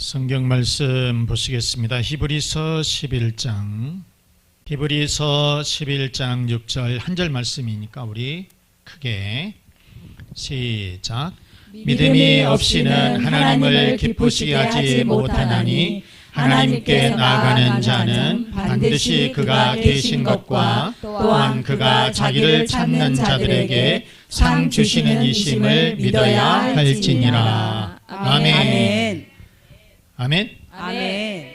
성경 말씀 보시겠습니다. 히브리서 11장 6절 한 절 말씀이니까 우리 크게 시작. 믿음이 없이는 하나님을 기쁘시게 하지 못하나니 하나님께 나아가는 자는 반드시 그가 계신 것과 또한 그가 자기를 찾는 자들에게 상 주시는 이심을 믿어야 할지니라. 아멘. 아멘. 아멘.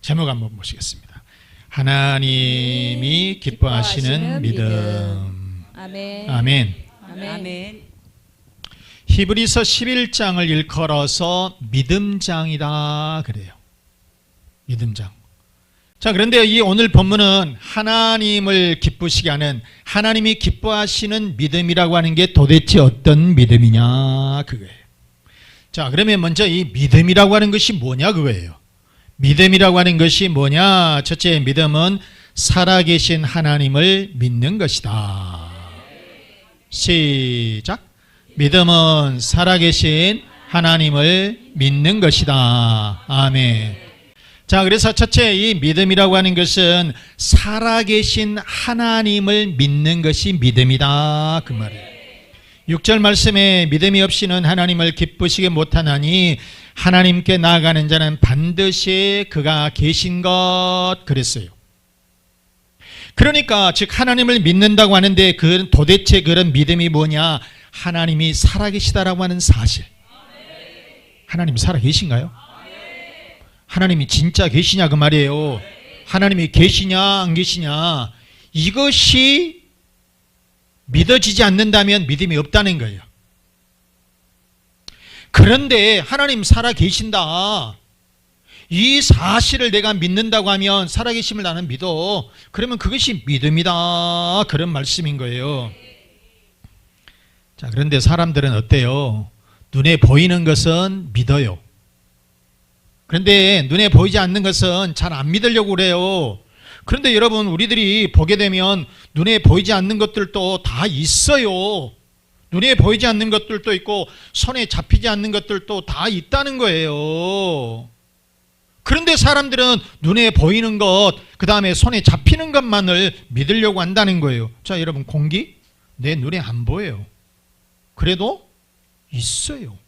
제목 한번 보시겠습니다. 하나님이 기뻐하시는 믿음. 아멘. 아멘. 아멘. 히브리서 11장을 일컬어서 믿음장이다 그래요. 믿음장. 자, 그런데 이 오늘 본문은 하나님을 기쁘시게 하는, 하나님이 기뻐하시는 믿음이라고 하는 게 도대체 어떤 믿음이냐 그거예요. 자, 그러면 먼저 이 믿음이라고 하는 것이 뭐냐 그거예요. 믿음이라고 하는 것이 뭐냐? 첫째, 믿음은 살아계신 하나님을 믿는 것이다. 시작. 믿음은 살아계신 하나님을 믿는 것이다. 아멘. 자, 그래서 첫째, 이 믿음이라고 하는 것은 살아계신 하나님을 믿는 것이 믿음이다 그 말이에요. 6절 말씀에 믿음이 없이는 하나님을 기쁘시게 못하나니 하나님께 나아가는 자는 반드시 그가 계신 것 그랬어요. 그러니까 즉 하나님을 믿는다고 하는데 그 도대체 그런 믿음이 뭐냐? 하나님이 살아계시다라고 하는 사실. 하나님이 살아계신가요? 하나님이 진짜 계시냐 그 말이에요. 하나님이 계시냐 안 계시냐, 이것이 믿어지지 않는다면 믿음이 없다는 거예요. 그런데 하나님 살아계신다, 이 사실을 내가 믿는다고 하면 살아계심을 나는 믿어. 그러면 그것이 믿음이다 그런 말씀인 거예요. 자, 그런데 사람들은 어때요? 눈에 보이는 것은 믿어요. 그런데 눈에 보이지 않는 것은 잘 안 믿으려고 그래요. 그런데 여러분, 우리들이 보게 되면 눈에 보이지 않는 것들도 다 있어요. 눈에 보이지 않는 것들도 있고 손에 잡히지 않는 것들도 다 있다는 거예요. 그런데 사람들은 눈에 보이는 것, 그 다음에 손에 잡히는 것만을 믿으려고 한다는 거예요. 자, 여러분, 공기? 내 눈에 안 보여요. 그래도 있어요.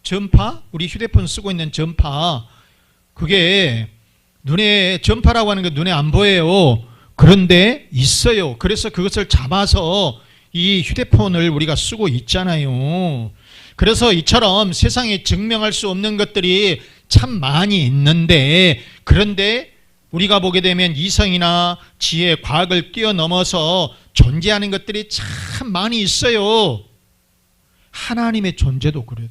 전파? 우리 휴대폰 쓰고 있는 전파, 그게 눈에, 전파라고 하는 게 눈에 안 보여요. 그런데 있어요. 그래서 그것을 잡아서 이 휴대폰을 우리가 쓰고 있잖아요. 그래서 이처럼 세상에 증명할 수 없는 것들이 참 많이 있는데, 그런데 우리가 보게 되면 이성이나 지혜, 과학을 뛰어넘어서 존재하는 것들이 참 많이 있어요. 하나님의 존재도 그래요.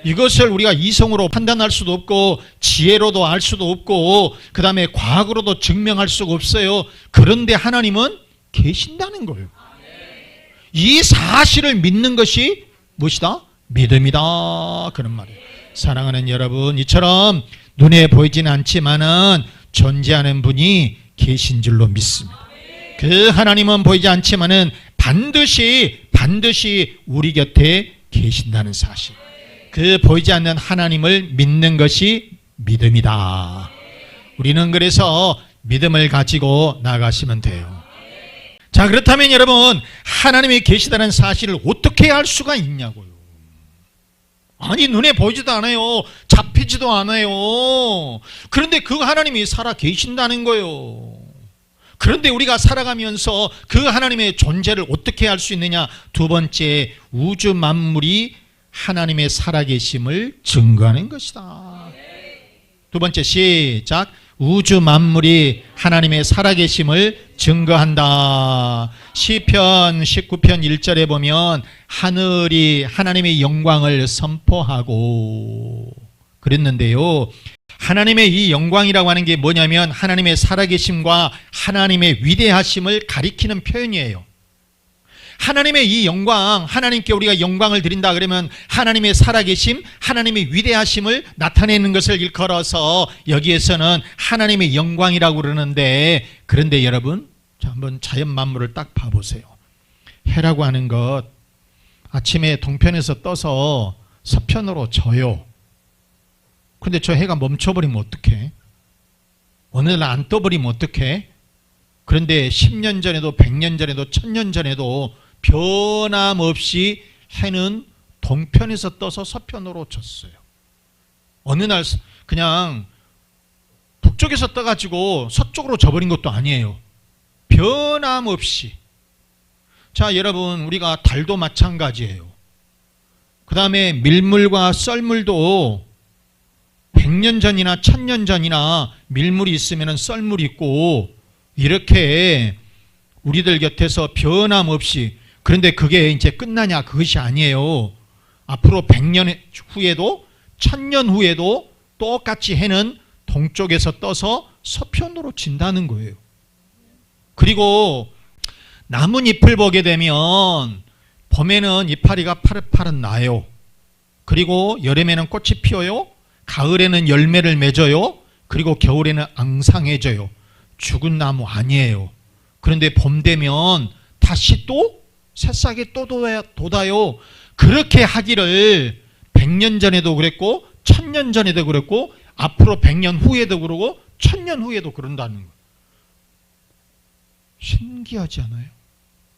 이것을 우리가 이성으로 판단할 수도 없고 지혜로도 알 수도 없고 그 다음에 과학으로도 증명할 수가 없어요. 그런데 하나님은 계신다는 거예요. 이 사실을 믿는 것이 무엇이다? 믿음이다 그런 말이에요. 사랑하는 여러분, 이처럼 눈에 보이지는 않지만은 존재하는 분이 계신 줄로 믿습니다. 그 하나님은 보이지 않지만은 반드시 우리 곁에 계신다는 사실, 그 보이지 않는 하나님을 믿는 것이 믿음이다. 우리는 그래서 믿음을 가지고 나아가시면 돼요. 자, 그렇다면 여러분, 하나님이 계시다는 사실을 어떻게 알 수가 있냐고요. 아니, 눈에 보이지도 않아요. 잡히지도 않아요. 그런데 그 하나님이 살아 계신다는 거예요. 그런데 우리가 살아가면서 그 하나님의 존재를 어떻게 알 수 있느냐? 두 번째, 우주 만물이 하나님의 살아계심을 증거하는 것이다. 두 번째, 시작. 우주 만물이 하나님의 살아계심을 증거한다. 시편 19편 1절에 보면 하늘이 하나님의 영광을 선포하고 그랬는데요. 하나님의 이 영광이라고 하는 게 뭐냐면 하나님의 살아계심과 하나님의 위대하심을 가리키는 표현이에요. 하나님의 이 영광, 하나님께 우리가 영광을 드린다 그러면 하나님의 살아계심, 하나님의 위대하심을 나타내는 것을 일컬어서 여기에서는 하나님의 영광이라고 그러는데, 그런데 여러분, 자, 한번 자연 만물을 딱 봐보세요. 해라고 하는 것, 아침에 동편에서 떠서 서편으로 져요. 그런데 저 해가 멈춰버리면 어떡해? 어느 날 안 떠버리면 어떡해? 그런데 10년 전에도 100년 전에도 1000년 전에도 변함없이 해는 동편에서 떠서 서편으로 졌어요. 어느 날 그냥 북쪽에서 떠가지고 서쪽으로 져버린 것도 아니에요. 변함없이. 자, 여러분, 우리가 달도 마찬가지예요. 그 다음에 밀물과 썰물도 100년 전이나 1000년 전이나 밀물이 있으면 썰물이 있고, 이렇게 우리들 곁에서 변함없이. 그런데 그게 이제 끝나냐? 그것이 아니에요. 앞으로 100년 후에도 1000년 후에도 똑같이 해는 동쪽에서 떠서 서편으로 진다는 거예요. 그리고 나뭇잎을 보게 되면 봄에는 이파리가 파릇파릇 나요. 그리고 여름에는 꽃이 피어요. 가을에는 열매를 맺어요. 그리고 겨울에는 앙상해져요. 죽은 나무 아니에요. 그런데 봄 되면 다시 또 새싹이 또 돋아요. 그렇게 하기를 100년 전에도 그랬고 1000년 전에도 그랬고 앞으로 100년 후에도 그러고 1000년 후에도 그런다는 거예요. 신기하지 않아요?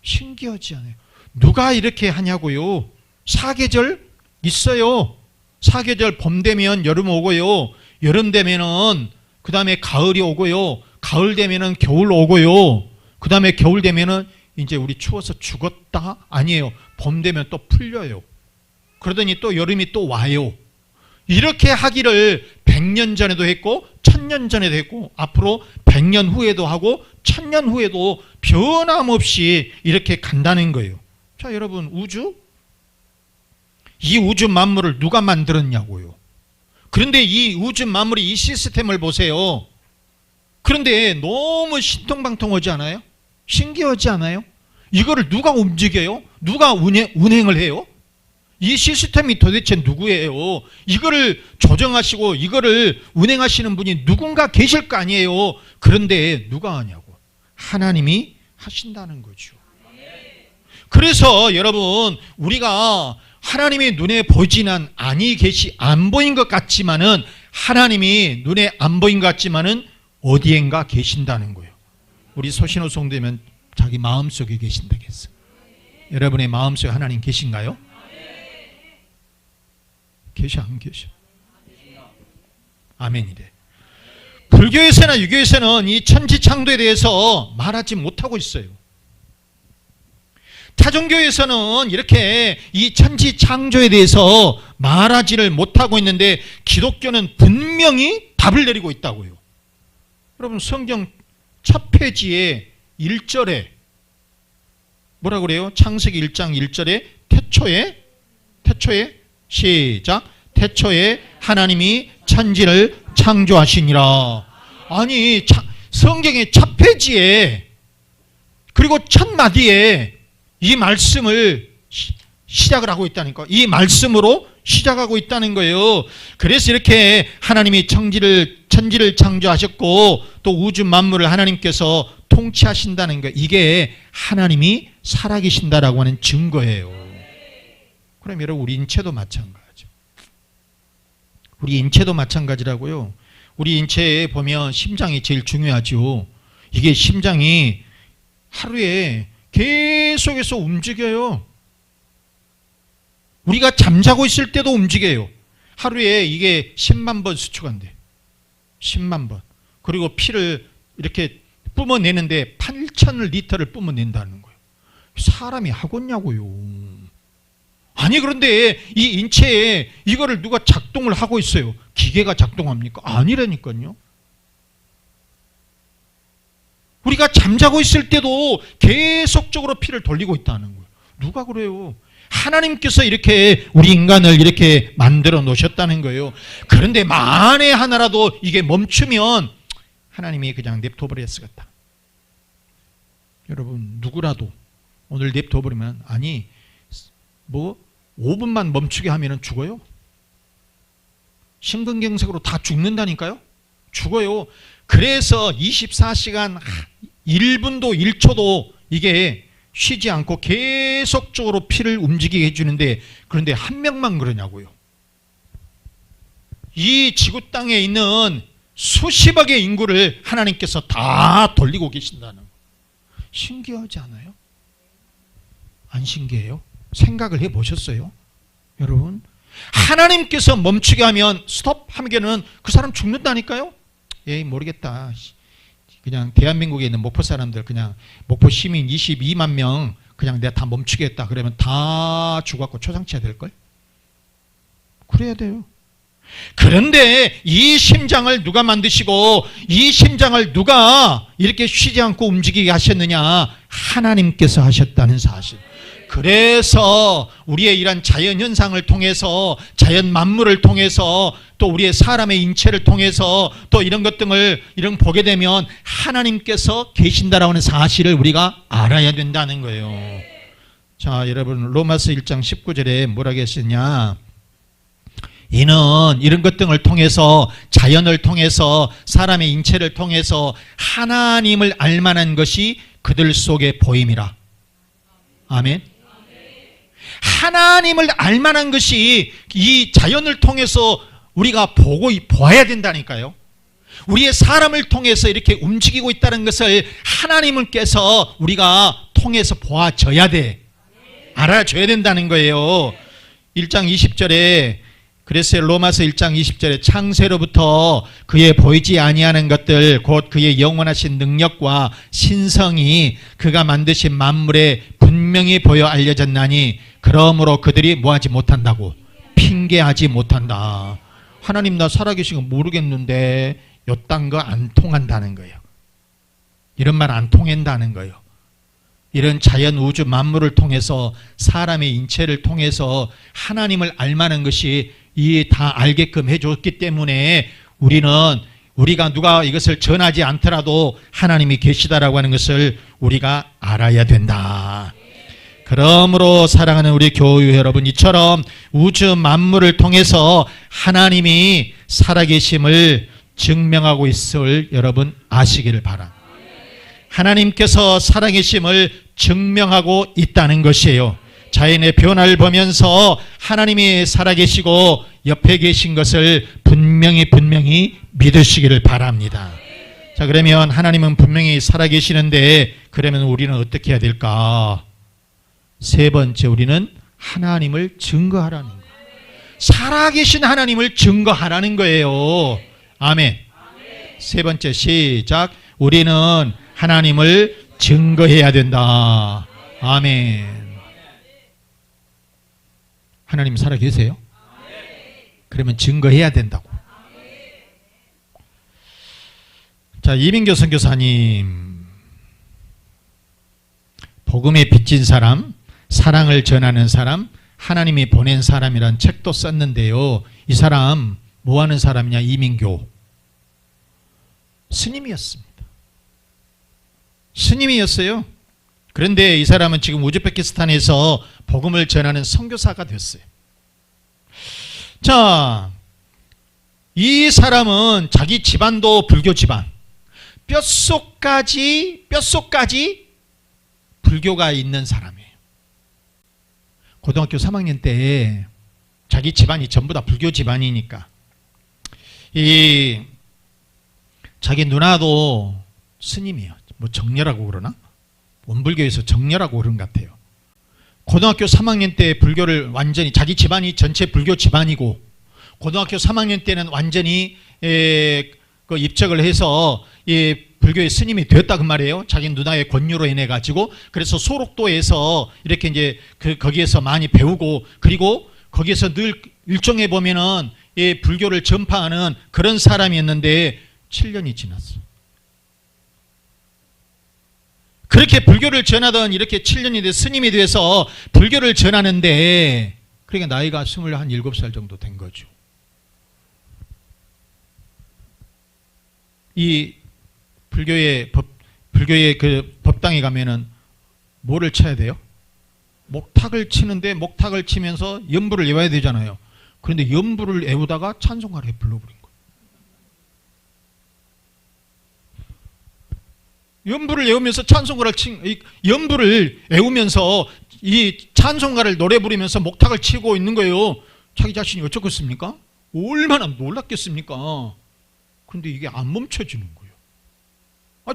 신기하지 않아요? 누가 이렇게 하냐고요? 사계절 있어요. 사계절 봄 되면 여름 오고요. 여름 되면은 그 다음에 가을이 오고요. 가을 되면은 겨울 오고요. 그 다음에 겨울 되면은 이제 우리 추워서 죽었다? 아니에요. 봄 되면 또 풀려요. 그러더니 또 여름이 또 와요. 이렇게 하기를 100년 전에도 했고 1000년 전에도 했고 앞으로 100년 후에도 하고 1000년 후에도 변함없이 이렇게 간다는 거예요. 자, 여러분, 이 우주 만물을 누가 만들었냐고요. 그런데 이 우주 만물이 이 시스템을 보세요. 그런데 너무 신통방통하지 않아요? 신기하지 않아요? 이거를 누가 움직여요? 누가 운행을 해요? 이 시스템이 도대체 누구예요? 이거를 조정하시고 이거를 운행하시는 분이 누군가 계실 거 아니에요? 그런데 누가 하냐고. 하나님이 하신다는 거죠. 그래서 여러분, 우리가 하나님의 눈에 보이지는 안 보인 것 같지만은 하나님이 눈에 안 보인 것 같지만은 어디엔가 계신다는 거예요. 우리 소신호 성도면 자기 마음속에 계신다겠어. 여러분의 마음속에 하나님 계신가요? 계셔 안 계셔? 아멘이래. 불교에서나 유교에서는 이 천지창조에 대해서 말하지 못하고 있어요. 타종교에서는 이렇게 이 천지창조에 대해서 말하지를 못하고 있는데 기독교는 분명히 답을 내리고 있다고요. 여러분, 성경 첫 페이지에 1절에 뭐라고 그래요? 창세기 1장 1절에 태초에 시작. 태초에 하나님이 천지를 창조하시니라. 아니, 성경의 첫 페이지에 그리고 첫 마디에 이 말씀을 시작을 하고 있다니까. 이 말씀으로 시작하고 있다는 거예요. 그래서 이렇게 하나님이 천지를 창조하셨고 또 우주 만물을 하나님께서 통치하신다는 거, 이게 하나님이 살아계신다라고 하는 증거예요. 그럼 여러분, 우리 인체도 마찬가지죠. 우리 인체도 마찬가지라고요. 우리 인체에 보면 심장이 제일 중요하죠. 이게 심장이 하루에 계속해서 움직여요. 우리가 잠자고 있을 때도 움직여요. 하루에 이게 10만 번 수축한대. 10만 번. 그리고 피를 이렇게 뿜어내는데 8,000 리터를 뿜어낸다는 거예요. 사람이 하겠냐고요. 아니, 그런데 이 인체에 이거를 누가 작동을 하고 있어요. 기계가 작동합니까? 아니라니까요. 우리가 잠자고 있을 때도 계속적으로 피를 돌리고 있다는 거예요. 누가 그래요? 하나님께서 이렇게 우리 인간을 이렇게 만들어 놓으셨다는 거예요. 그런데 만에 하나라도 이게 멈추면 하나님이 그냥 냅둬버렸겠다. 여러분, 누구라도 오늘 냅둬버리면, 아니, 5분만 멈추게 하면 죽어요? 심근경색으로 다 죽는다니까요? 죽어요. 그래서 24시간 1분도 1초도 이게 쉬지 않고 계속적으로 피를 움직이게 해주는데, 그런데 한 명만 그러냐고요. 이 지구 땅에 있는 수십억의 인구를 하나님께서 다 돌리고 계신다는 거. 신기하지 않아요? 안 신기해요? 생각을 해보셨어요? 여러분, 하나님께서 멈추게 하면 스톱 하면은 그 사람 죽는다니까요? 에이, 모르겠다. 그냥 대한민국에 있는 목포 사람들, 그냥 목포 시민 22만 명 그냥 내가 다 멈추겠다 그러면 다 죽었고 초상치가 될걸? 그래야 돼요. 그런데 이 심장을 누가 만드시고 이 심장을 누가 이렇게 쉬지 않고 움직이게 하셨느냐? 하나님께서 하셨다는 사실. 그래서 우리의 이런 자연현상을 통해서, 자연 만물을 통해서, 또 우리의 사람의 인체를 통해서 또 이런 것들을 이런 보게 되면 하나님께서 계신다라고 하는 사실을 우리가 알아야 된다는 거예요. 자, 여러분, 로마서 1장 19절에 뭐라고 했느냐? 이는 이런 것들을 통해서, 자연을 통해서, 사람의 인체를 통해서 하나님을 알만한 것이 그들 속에 보임이라. 아멘. 하나님을 알만한 것이 이 자연을 통해서 우리가 보아야 된다니까요. 우리의 사람을 통해서 이렇게 움직이고 있다는 것을 하나님께서 우리가 통해서 보아줘야 돼. 알아줘야 된다는 거예요. 1장 20절에 그래서 로마서 1장 20절에 창세로부터 그의 보이지 아니하는 것들 곧 그의 영원하신 능력과 신성이 그가 만드신 만물에 분명히 보여 알려졌나니 그러므로 그들이 뭐하지 못한다고? 핑계하지 못한다. 하나님 나 살아계신 거 모르겠는데 요딴 거 안 통한다는 거예요. 이런 말 안 통한다는 거예요. 이런 자연 우주 만물을 통해서 사람의 인체를 통해서 하나님을 알만한 것이 이 다 알게끔 해줬기 때문에 우리가 누가 이것을 전하지 않더라도 하나님이 계시다라고 하는 것을 우리가 알아야 된다. 그러므로 사랑하는 우리 교회 여러분, 이처럼 우주 만물을 통해서 하나님이 살아계심을 증명하고 있을 여러분 아시기를 바랍니다. 하나님께서 살아계심을 증명하고 있다는 것이에요. 자연의 변화를 보면서 하나님이 살아계시고 옆에 계신 것을 분명히 믿으시기를 바랍니다. 자, 그러면 하나님은 분명히 살아계시는데 그러면 우리는 어떻게 해야 될까? 세 번째, 우리는 하나님을 증거하라는 거예요. 살아계신 하나님을 증거하라는 거예요. 아멘. 세 번째, 시작. 우리는 하나님을 증거해야 된다. 아멘. 하나님 살아계세요? 그러면 증거해야 된다고. 자, 이민교 선교사님, 복음에 빚진 사람, 사랑을 전하는 사람, 하나님이 보낸 사람이란 책도 썼는데요. 이 사람 뭐 하는 사람이냐? 이민교 스님이었습니다. 스님이었어요. 그런데 이 사람은 지금 우즈베키스탄에서 복음을 전하는 선교사가 됐어요. 자, 이 사람은 자기 집안도 불교 집안, 뼛속까지 불교가 있는 사람이에요. 고등학교 3학년 때 자기 집안이 전부 다 불교 집안이니까 자기 누나도 스님이에요. 뭐 정녀라고 그러나? 원불교에서 정녀라고 그런 것 같아요. 고등학교 3학년 때 불교를 완전히, 자기 집안이 전체 불교 집안이고 고등학교 3학년 때는 완전히 그 입적을 해서 불교의 스님이 되었다 그 말이에요. 자기 누나의 권유로 인해 가지고. 그래서 소록도에서 이렇게 이제 거기에서 많이 배우고, 그리고 거기에서 늘 일종에 보면은 불교를 전파하는 그런 사람이었는데 7년이 지났어. 그렇게 불교를 전하던 이렇게 7년이 돼 스님이 돼서 불교를 전하는데, 그러니까 나이가 27살 정도 된 거죠. 이 불교의 그 법당에 가면은 뭐를 쳐야 돼요? 목탁을 치는데 목탁을 치면서 연부를 외워야 되잖아요. 그런데 연부를 외우다가 찬송가를 불러버린 거예요. 연부를 외우면서 연부를 외우면서 이 찬송가를 노래 부르면서 목탁을 치고 있는 거예요. 자기 자신이 어쩌겠습니까? 얼마나 놀랐겠습니까? 근데 이게 안 멈춰지는 거예요.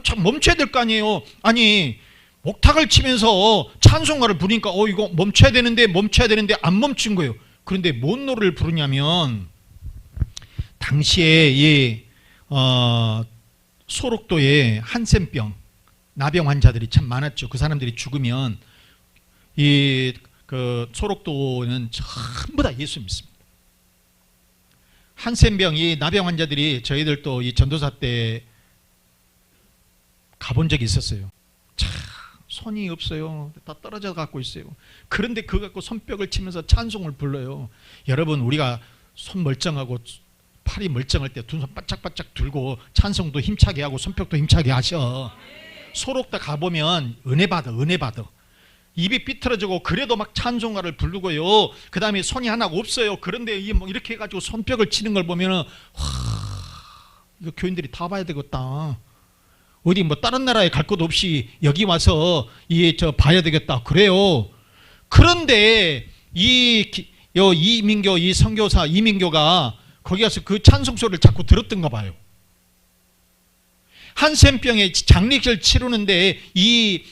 참 멈춰야 될 거 아니에요. 아니 목탁을 치면서 찬송가를 부르니까 이거 멈춰야 되는데 안 멈춘 거예요. 그런데 뭔 노래를 부르냐면 당시에 이 소록도에 한센병 나병 환자들이 참 많았죠. 그 사람들이 죽으면 그 소록도는 전부 다 예수 믿습니다. 한센병 이 나병 환자들이 저희들도 이 전도사 때 가본 적이 있었어요. 참 손이 없어요. 다 떨어져 갖고 있어요. 그런데 그거 갖고 손뼉을 치면서 찬송을 불러요. 여러분 우리가 손 멀쩡하고 팔이 멀쩡할 때 두 손 바짝바짝 들고 찬송도 힘차게 하고 손뼉도 힘차게 하셔. 소록다 가보면 은혜 받아. 입이 삐뚤어지고 그래도 막 찬송가를 부르고요. 그 다음에 손이 하나 없어요. 그런데 이렇게 해가지고 손뼉을 치는 걸 보면은 이거 교인들이 다 봐야 되겠다. 어디 다른 나라에 갈 것도 없이 여기 와서 봐야 되겠다. 그래요. 그런데 이민교 이 선교사 이민교가 거기 가서 그 찬송 소리를 자꾸 들었던가 봐요. 한센병의 장례식을 치르는데 이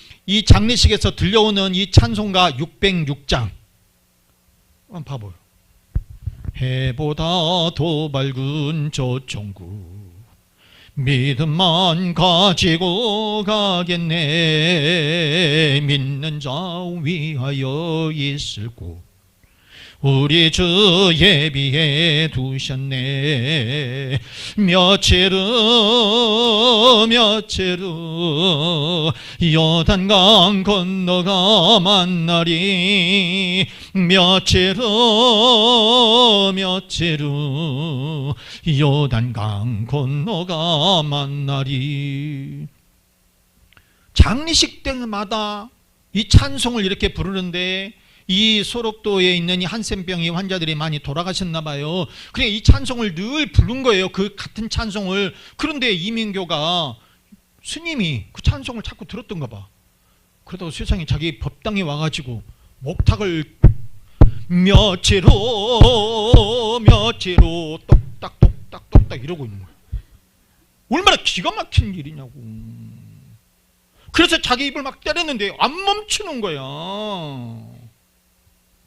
장례식에서 들려오는 이 찬송가 606장 한번 봐봐요. 해보다 더 밝은 저 천국 믿음만 가지고 가겠네. 믿는 자 위하여 있을 곳 우리 주 예비해 두셨네. 며칠후 요단강 건너가 만나리. 며칠후 요단강 건너가 만나리. 장례식 때마다 이 찬송을 이렇게 부르는데 이 소록도에 있는 이 한센병의 환자들이 많이 돌아가셨나 봐요. 그래 이 찬송을 늘 부른 거예요. 그 같은 찬송을. 그런데 이민교가 스님이 그 찬송을 자꾸 들었던가 봐. 그러다가 세상에 자기 법당에 와가지고 목탁을 며칠후 똑딱 이러고 있는 거예요. 얼마나 기가 막힌 일이냐고. 그래서 자기 입을 막 때렸는데 안 멈추는 거야.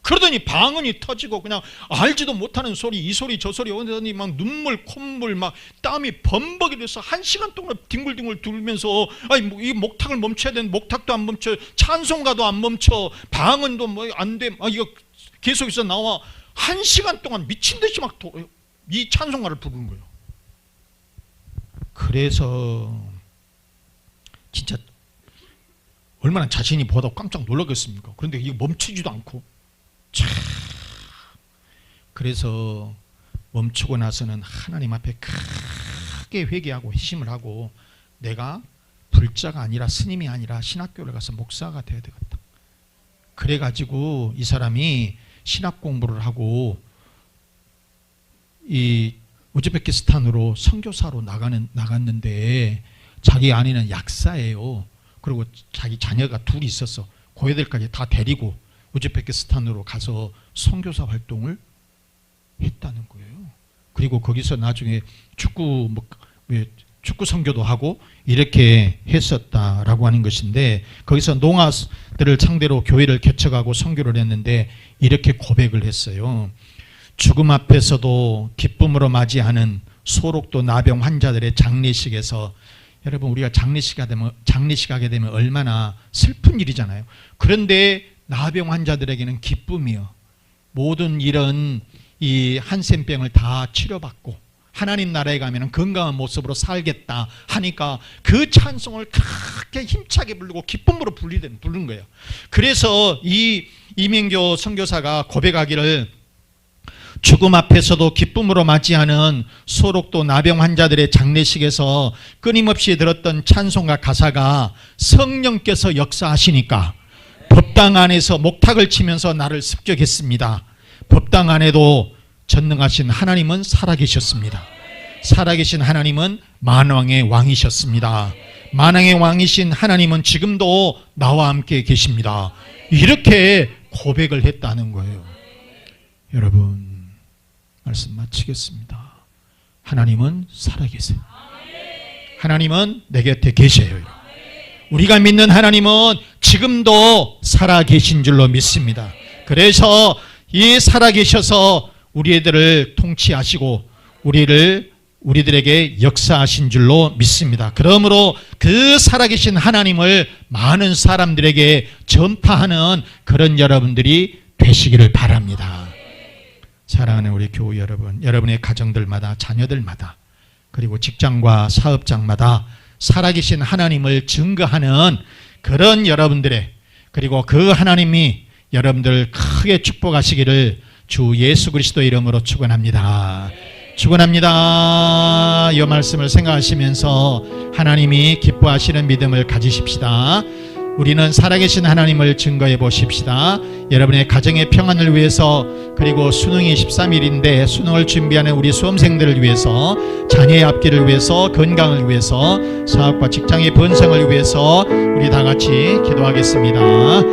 그러더니 방언이 터지고 그냥 알지도 못하는 소리 이 소리 저 소리 오더니 막 눈물 콧물 막 땀이 범벅이 돼서 1시간 동안 뒹굴뒹굴 돌면서 이 목탁을 멈춰야 되는데 목탁도 안 멈춰, 찬송가도 안 멈춰, 방언도 안 돼. 이거 계속해서 나와. 1시간 동안 미친 듯이 막 이 찬송가를 부르는 거예요. 그래서 진짜 얼마나 자신이 보다 깜짝 놀라겠습니까? 그런데 이게 멈추지도 않고. 그래서 멈추고 나서는 하나님 앞에 크게 회개하고 회심을 하고 내가 불자가 아니라 스님이 아니라 신학교를 가서 목사가 되어야 되겠다. 그래가지고 이 사람이 신학 공부를 하고 이 우즈베키스탄으로 선교사로 나갔는데 자기 아내는 약사예요. 그리고 자기 자녀가 둘이 있었어. 그 애들까지 다 데리고 우즈베키스탄으로 가서 선교사 활동을 했다는 거예요. 그리고 거기서 나중에 축구 선교도 하고 이렇게 했었다라고 하는 것인데, 거기서 농아들을 상대로 교회를 개척하고 선교를 했는데 이렇게 고백을 했어요. 죽음 앞에서도 기쁨으로 맞이하는 소록도 나병 환자들의 장례식에서, 여러분 우리가 장례식 하게 되면 얼마나 슬픈 일이잖아요. 그런데 나병 환자들에게는 기쁨이요. 모든 이런 이 한센병을 다 치료받고 하나님 나라에 가면 건강한 모습으로 살겠다 하니까 그 찬송을 크게 힘차게 부르고 기쁨으로 부르는 거예요. 그래서 이 이민교 선교사가 고백하기를, 죽음 앞에서도 기쁨으로 맞이하는 소록도 나병 환자들의 장례식에서 끊임없이 들었던 찬송가 가사가 성령께서 역사하시니까 법당 안에서 목탁을 치면서 나를 습격했습니다. 법당 안에도 전능하신 하나님은 살아계셨습니다. 살아계신 하나님은 만왕의 왕이셨습니다. 만왕의 왕이신 하나님은 지금도 나와 함께 계십니다. 이렇게 고백을 했다는 거예요. 여러분, 말씀 마치겠습니다. 하나님은 살아계세요. 하나님은 내 곁에 계셔요. 우리가 믿는 하나님은 지금도 살아계신 줄로 믿습니다. 그래서 이 살아계셔서 우리들을 통치하시고 우리들에게 역사하신 줄로 믿습니다. 그러므로 그 살아계신 하나님을 많은 사람들에게 전파하는 그런 여러분들이 되시기를 바랍니다. 사랑하는 우리 교우 여러분, 여러분의 가정들마다, 자녀들마다, 그리고 직장과 사업장마다 살아계신 하나님을 증거하는 그런 여러분들의, 그리고 그 하나님이 여러분들 크게 축복하시기를 주 예수 그리스도 이름으로 축원합니다. 축원합니다. 이 말씀을 생각하시면서 하나님이 기뻐하시는 믿음을 가지십시다. 우리는 살아계신 하나님을 증거해 보십시다. 여러분의 가정의 평안을 위해서, 그리고 수능이 13일인데 수능을 준비하는 우리 수험생들을 위해서, 자녀의 앞길을 위해서, 건강을 위해서, 사업과 직장의 번성을 위해서 우리 다 같이 기도하겠습니다.